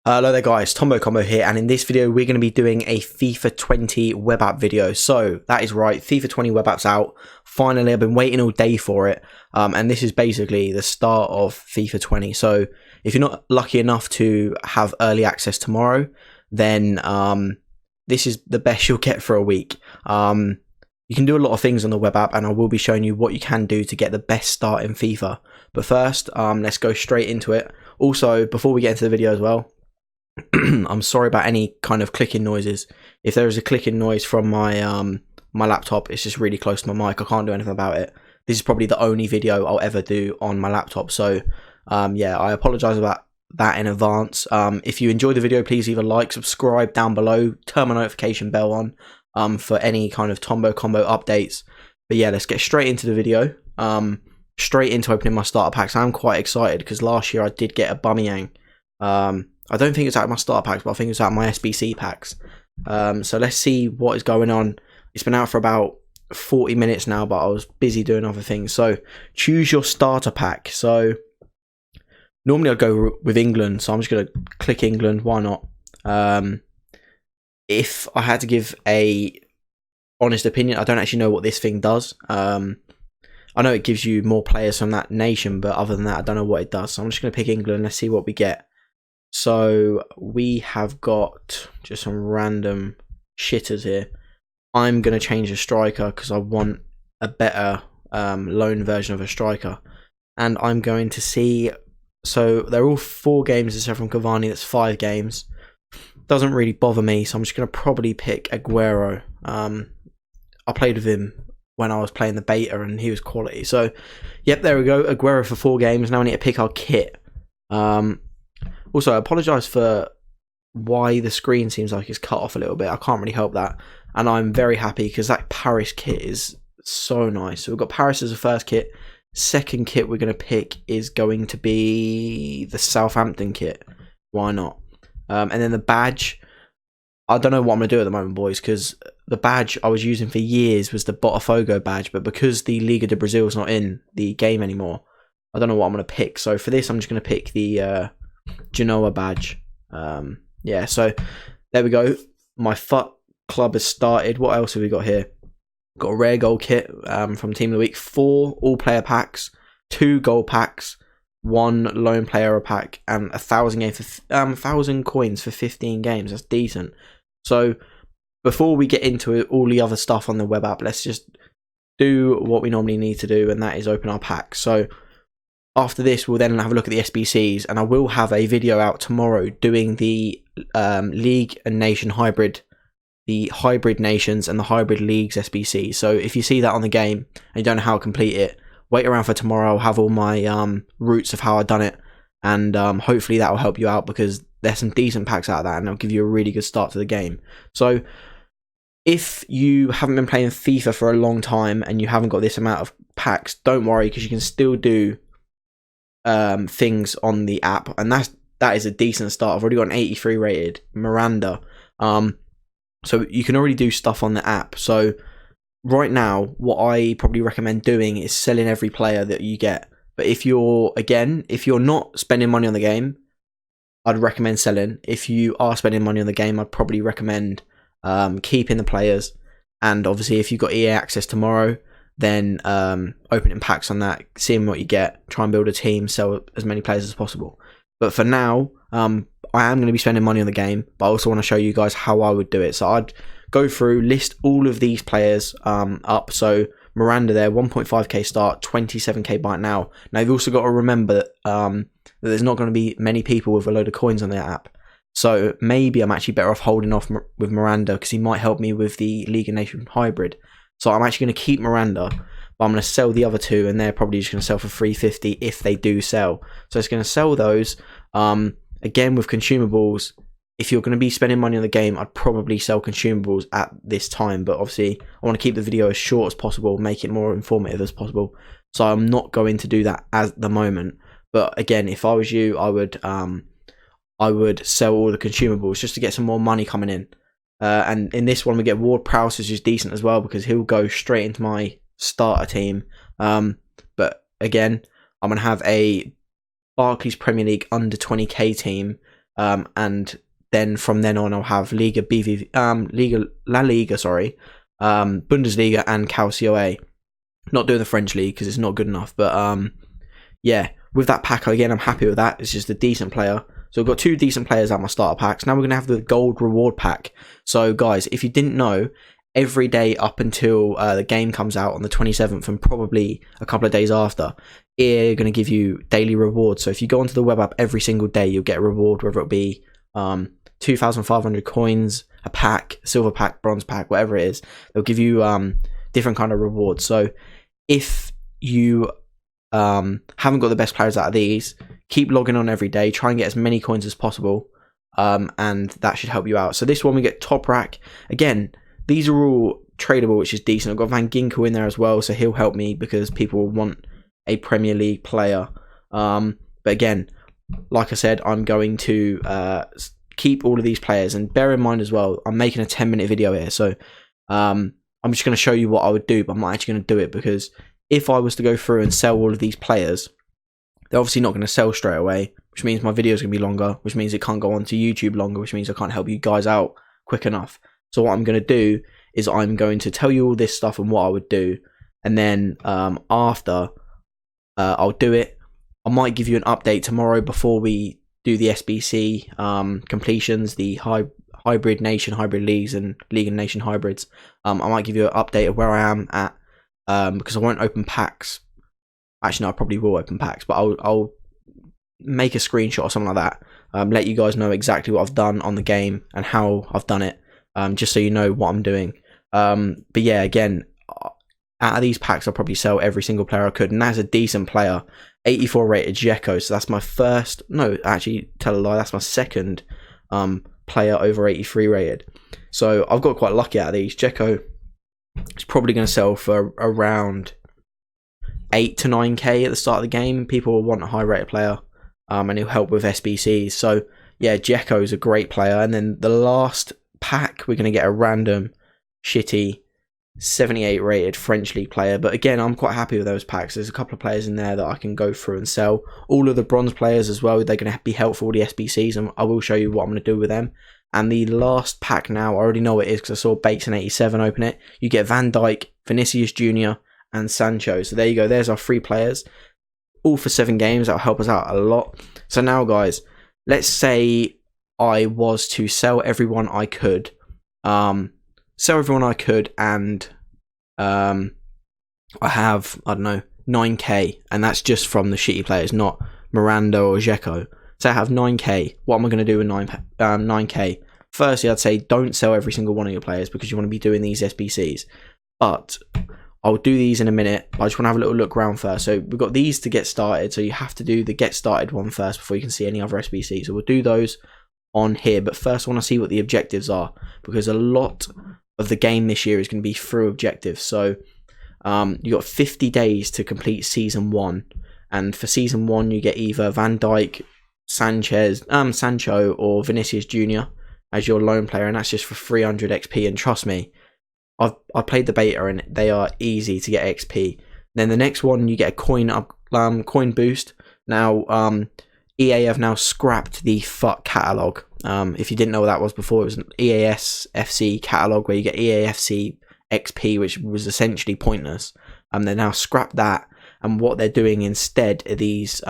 Hello there guys, TomboCombo here, and in this video we're going to be doing a FIFA 20 web app video. So that is right, FIFA 20 web app's out. Finally, I've been waiting all day for it, and this is basically the start of FIFA 20. So if you're not lucky enough to have early access tomorrow, then this is the best you'll get for a week. You can do a lot of things on the web app, and I will be showing you what you can do to get the best start in FIFA. But first, let's go straight into it. Also, before we get into the video as well, I'm sorry about any kind of clicking noises. If there is a clicking noise from my my laptop, it's just really close to my mic. I can't do anything about it. This is probably the only video I'll ever do on my laptop, so yeah, I apologize about that in advance. If you enjoyed the video, please leave a like, subscribe down below, turn my notification bell on for any kind of TomboCombo updates. But yeah, let's get straight into the video. Straight into opening my starter packs. I'm quite excited because last year I did get a Bumyang. I don't think it's out of my starter packs, but I think it's out of my SBC packs. So let's see what is going on. It's been out for about 40 minutes now, but I was busy doing other things. So choose your starter pack. So normally I'd go with England, so I'm just going to click England. Why not? If I had to give a honest opinion, I don't actually know what this thing does. I know it gives you more players from that nation, but other than that, I don't know what it does. So I'm just going to pick England. Let's see what we get. So we have got just some random shitters here. I'm going to change the striker because I want a better loan version of a striker. And I'm going to see, so they're all 4 games except from Cavani, that's 5 games. Doesn't really bother me, so I'm just going to probably pick Aguero. I played with him when I was playing the beta and he was quality. So yep, there we go, Aguero for 4 games. Now I need to pick our kit. Also, I apologise for why the screen seems like it's cut off a little bit. I can't really help that. And I'm very happy because that Paris kit is so nice. So we've got Paris as a first kit. Second kit we're going to pick is going to be the Southampton kit. Why not? And then the badge. I don't know what I'm going to do at the moment, boys, because the badge I was using for years was the Botafogo badge. But because the Liga de Brazil is not in the game anymore, I don't know what I'm going to pick. So for this, I'm just going to pick the Genoa badge. Yeah, so there we go. My FUT club has started. What else have we got here? Got a rare gold kit from Team of the Week, 4 all player packs, 2 gold packs, 1 lone player pack, and 1,000 coins for 15 games. That's decent. So before we get into all the other stuff on the web app, let's just do what we normally need to do, and that is open our packs. So after this, we'll then have a look at the SBCs, and I will have a video out tomorrow doing the League and Nation hybrid, the hybrid nations and the hybrid leagues SBC. So if you see that on the game and you don't know how to complete it, wait around for tomorrow. I'll have all my routes of how I've done it, and hopefully that will help you out because there's some decent packs out of that, and it'll give you a really good start to the game. So if you haven't been playing FIFA for a long time and you haven't got this amount of packs, don't worry because you can still do things on the app, and that is a decent start. I've already got an 83 rated Miranda, so you can already do stuff on the app. So right now what I probably recommend doing is selling every player that you get. But if you're not spending money on the game, I'd recommend selling. If you are spending money on the game, I'd probably recommend keeping the players. And obviously if you've got EA access tomorrow, then opening packs on that, seeing what you get, try and build a team, sell as many players as possible. But for now, I am going to be spending money on the game, but I also want to show you guys how I would do it. So I'd go through, list all of these players up. So Miranda there, 1.5k start, 27k buy now. Now you've also got to remember that there's not going to be many people with a load of coins on their app. So maybe I'm actually better off holding off with Miranda because he might help me with the League and Nation hybrid. So I'm actually going to keep Miranda, but I'm going to sell the other 2, and they're probably just going to sell for 350 if they do sell. So it's going to sell those. Again, with consumables, if you're going to be spending money on the game, I'd probably sell consumables at this time. But obviously, I want to keep the video as short as possible, make it more informative as possible. So I'm not going to do that at the moment. But again, if I was you, I would sell all the consumables just to get some more money coming in. And in this one we get Ward Prowse, which is decent as well because he'll go straight into my starter team. But again, I'm going to have a Barclays Premier League under 20k team and then from then on I'll have Liga La Liga, Bundesliga and Calcio A. Not doing the French league because it's not good enough, but yeah, with that pack again, I'm happy with that. It's just a decent player. So I've got 2 decent players at my starter packs. Now we're going to have the gold reward pack. So guys, if you didn't know, every day up until the game comes out on the 27th and probably a couple of days after, EA are going to give you daily rewards. So if you go onto the web app every single day, you'll get a reward, whether it be 2,500 coins, a pack, silver pack, bronze pack, whatever it is. They'll give you different kind of rewards. So if you haven't got the best players out of these, keep logging on every day, try and get as many coins as possible, and that should help you out. So this one we get top rack. Again, these are all tradable, which is decent. I've got Van Ginkel in there as well, so he'll help me because people want a Premier League player. But again, like I said, I'm going to keep all of these players, and bear in mind as well, I'm making a 10-minute video here, so I'm just going to show you what I would do, but I'm not actually going to do it because if I was to go through and sell all of these players, they're obviously not going to sell straight away, which means my video is going to be longer, which means it can't go onto YouTube longer, which means I can't help you guys out quick enough. So what I'm going to do is I'm going to tell you all this stuff and what I would do, and then after I'll do it. I might give you an update tomorrow before we do the SBC completions, the hybrid nation, hybrid leagues, and league and nation hybrids. I might give you an update of where I am at, because I won't open packs. Actually, no, I probably will open packs, but I'll make a screenshot or something like that. Let you guys know exactly what I've done on the game and how I've done it, just so you know what I'm doing. But yeah, again, out of these packs, I'll probably sell every single player I could, and that's a decent player. 84 rated Dzeko, so that's my first, no, actually, tell a lie, that's my second player over 83 rated. So I've got quite lucky out of these. Dzeko is probably going to sell for around 8 to 9k at the start of the game. People will want a high rated player, and he'll help with SBCs. So yeah, Dzeko is a great player. And then the last pack, we're going to get a random shitty 78 rated French league player, but again, I'm quite happy with those packs. There's a couple of players in there that I can go through and sell. All of the bronze players as well, they're going to be helpful, the SBCs, and I will show you what I'm going to do with them. And the last pack now, I already know what it is because I saw Bateson87 open it. You get Van Dijk, Vinicius Jr. and Sancho. So there you go, there's our 3 players, all for 7 games. That'll help us out a lot. So now guys, let's say I was to sell everyone I could, and I have, I don't know, 9k, and that's just from the shitty players, not Miranda or Dzeko. So I have 9k. What am I going to do with 9k? Firstly, I'd say don't sell every single one of your players because you want to be doing these SBCs. But I'll do these in a minute. I just want to have a little look around first. So we've got these to get started. So you have to do the get started one first before you can see any other SBCs. So we'll do those on here. But first I want to see what the objectives are, because a lot of the game this year is going to be through objectives. So you got 50 days to complete season 1, and for season 1 you get either Van Dijk, Sancho or Vinicius Jr. as your loan player, and that's just for 300 XP. And trust me, I played the beta and they are easy to get XP. Then the next one, you get a coin boost. Now EA have now scrapped the FUT catalog. If you didn't know what that was before, it was an EAS FC catalog where you get EAFC XP, which was essentially pointless. They now scrapped that, and what they're doing instead are these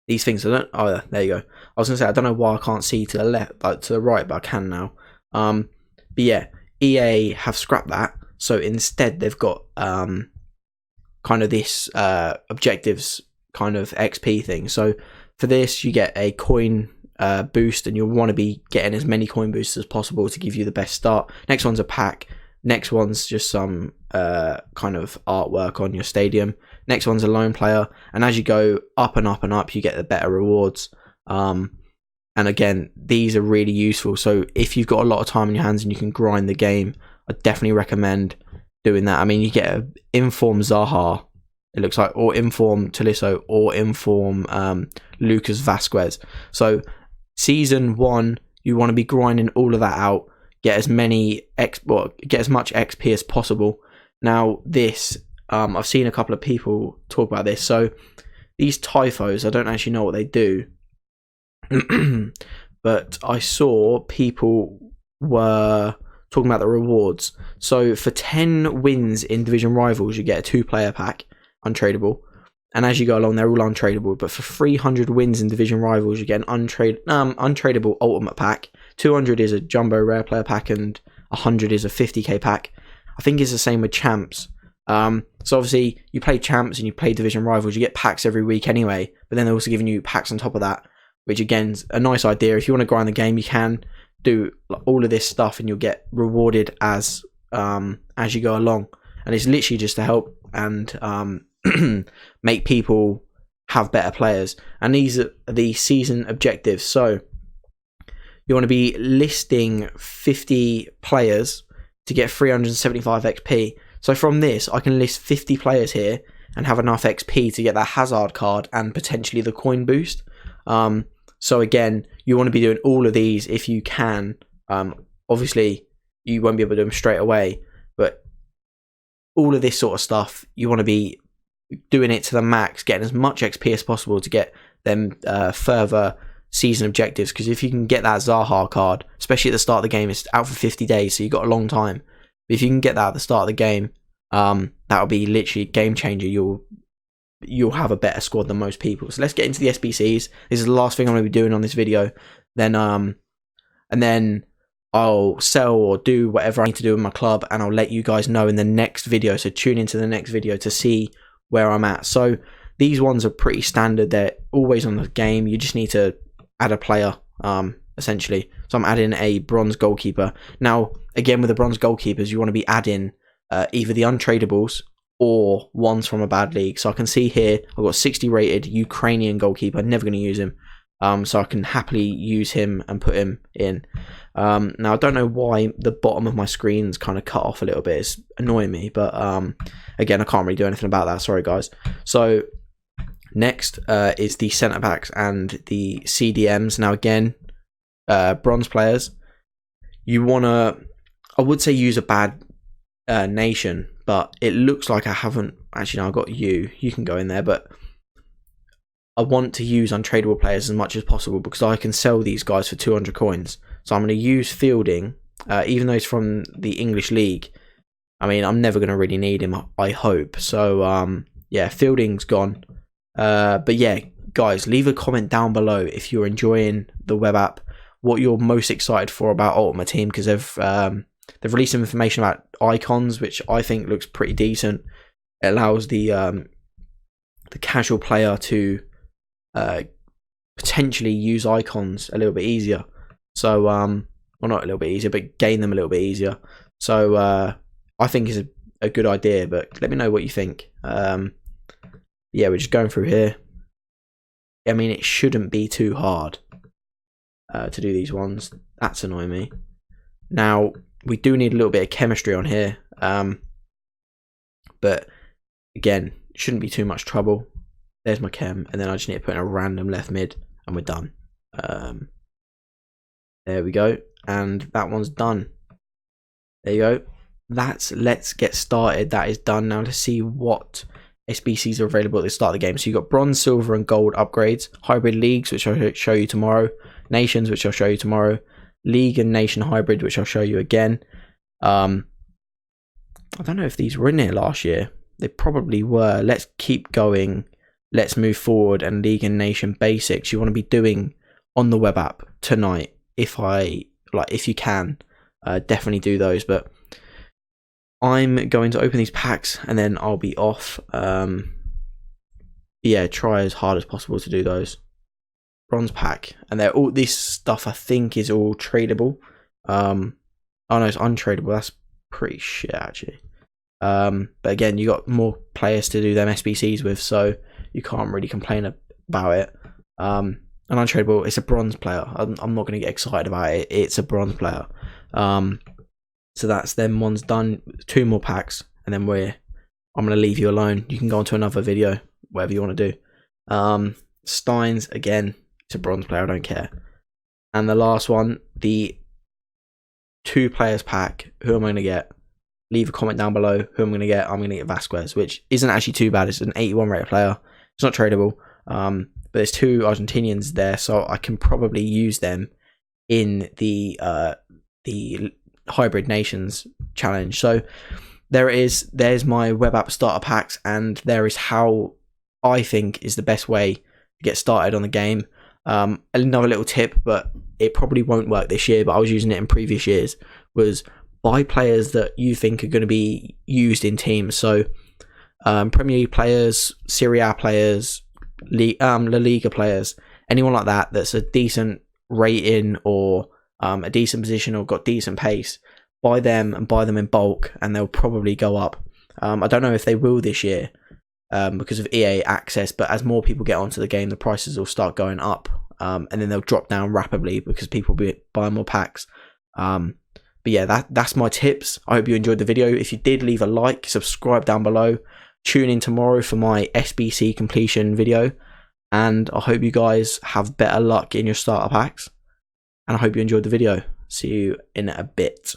things. Oh, there you go. I was gonna say, I don't know why I can't see to the left, but to the right, but I can now. But yeah, EA have scrapped that, so instead they've got kind of this objectives kind of XP thing. So for this, you get a coin boost, and you'll want to be getting as many coin boosts as possible to give you the best start. Next one's a pack. Next one's just some kind of artwork on your stadium. Next one's a loan player, and as you go up and up and up, you get the better rewards. And again, these are really useful. So if you've got a lot of time on your hands and you can grind the game, I definitely recommend doing that. I mean, you get an Inform Zaha, it looks like, or Inform Tolisso, or Inform Lucas Vasquez. So season 1, you want to be grinding all of that out, get as much XP as possible. Now this, I've seen a couple of people talk about this. So these typhos, I don't actually know what they do. but I saw people were talking about the rewards. So for 10 wins in Division Rivals, you get a 2-player pack, untradeable. And as you go along, they're all untradeable. But for 300 wins in Division Rivals, you get an untradeable Ultimate pack. 200 is a Jumbo Rare Player pack, and 100 is a 50k pack. I think it's the same with Champs. So obviously, you play Champs and you play Division Rivals, you get packs every week anyway. But then they're also giving you packs on top of that, which again is a nice idea. If you want to grind the game, you can do all of this stuff, and you'll get rewarded as you go along. And it's literally just to help and make people have better players. And these are the season objectives. So you want to be listing 50 players to get 375 XP. So from this, I can list 50 players here and have enough XP to get that Hazard card and potentially the coin boost. So again, you want to be doing all of these if you can. Obviously, you won't be able to do them straight away, but all of this sort of stuff, you want to be doing it to the max, getting as much XP as possible to get them further season objectives. Because if you can get that Zaha card, especially at the start of the game, it's out for 50 days, so you've got a long time. But if you can get that at the start of the game, that'll be literally a game changer. You'll have a better squad than most people. So let's get into the SBCs. This is the last thing I'm going to be doing on this video. Then and then I'll sell or do whatever I need to do in my club, and I'll let you guys know in the next video. So tune into the next video to see where I'm at. So these ones are pretty standard. They're always on the game. You just need to add a player, essentially. So I'm adding a bronze goalkeeper. Now, again, with the bronze goalkeepers, you want to be adding either the untradables or ones from a bad league. So I can see here, I've got 60 rated Ukrainian goalkeeper. Never going to use him. So I can happily use him and put him in. Now, I don't know why the bottom of my screen's kind of cut off a little bit. It's annoying me. But again, I can't really do anything about that. Sorry, guys. So next is the centre backs and the CDMs. Now, again, bronze players. You want to, I would say, use a bad nation. But it looks like I haven't. Actually, no, I've got you. You can go in there. But I want to use untradeable players as much as possible because I can sell these guys for 200 coins. So I'm going to use Fielding, even though he's from the English League. I mean, I'm never going to really need him, I hope. So, yeah, Fielding's gone. But yeah, guys, leave a comment down below if you're enjoying the web app, what you're most excited for about Ultimate Team, because they've released some information about icons, which I think looks pretty decent. It allows the casual player to potentially use icons a little bit easier. So, well, not a little bit easier, but gain them a little bit easier. So, I think it's a good idea, but let me know what you think. Yeah, we're just going through here. I mean, it shouldn't be too hard to do these ones. That's annoying me. Now, we do need a little bit of chemistry on here. But, again, shouldn't be too much trouble. There's my chem, and then I just need to put in a random left mid, and we're done. There we go, and that one's done. There you go. Let's get started. That is done. Now let's see what SBCs are available at the start of the game. So you've got bronze, silver, and gold upgrades. Hybrid leagues, which I'll show you tomorrow. Nations, which I'll show you tomorrow. League and nation hybrid, which I'll show you again. I don't know if these were in here last year. They probably were. Let's keep going. Let's move forward, and league and nation basics you want to be doing on the web app tonight. If you can, definitely do those. But I'm going to open these packs and then I'll be off. Yeah, try as hard as possible to do those. Bronze pack, and they're all this stuff. I think is all tradable. Oh no, it's untradeable. That's pretty shit actually. But again, you got more players to do them SBCs with, so you can't really complain about it. An untradeable, it's a bronze player. I'm not going to get excited about it. It's a bronze player. So that's them ones done. 2 more packs, and then I'm going to leave you alone. You can go on to another video, whatever you want to do. Steins, again, it's a bronze player. I don't care. And the last one, the 2 players pack. Who am I going to get? Leave a comment down below who I'm going to get. I'm going to get Vasquez, which isn't actually too bad. It's an 81 rated player. It's not tradable. but there's 2 Argentinians there, so I can probably use them in the Hybrid Nations challenge. So there it is. There's my web app starter packs, and there is how I think is the best way to get started on the game. Another little tip, but it probably won't work this year, but I was using it in previous years, was buy players that you think are going to be used in teams. So Premier League players, Serie A players, La Liga players, anyone like that that's a decent rating or a decent position or got decent pace. Buy them and buy them in bulk, and they'll probably go up. I don't know if they will this year because of EA access, but as more people get onto the game, the prices will start going up, and then they'll drop down rapidly because people will be buying more packs. But yeah, that's my tips. I hope you enjoyed the video. If you did, leave a like, subscribe down below. Tune in tomorrow for my SBC completion video, and I hope you guys have better luck in your starter packs, and I hope you enjoyed the video. See you in a bit.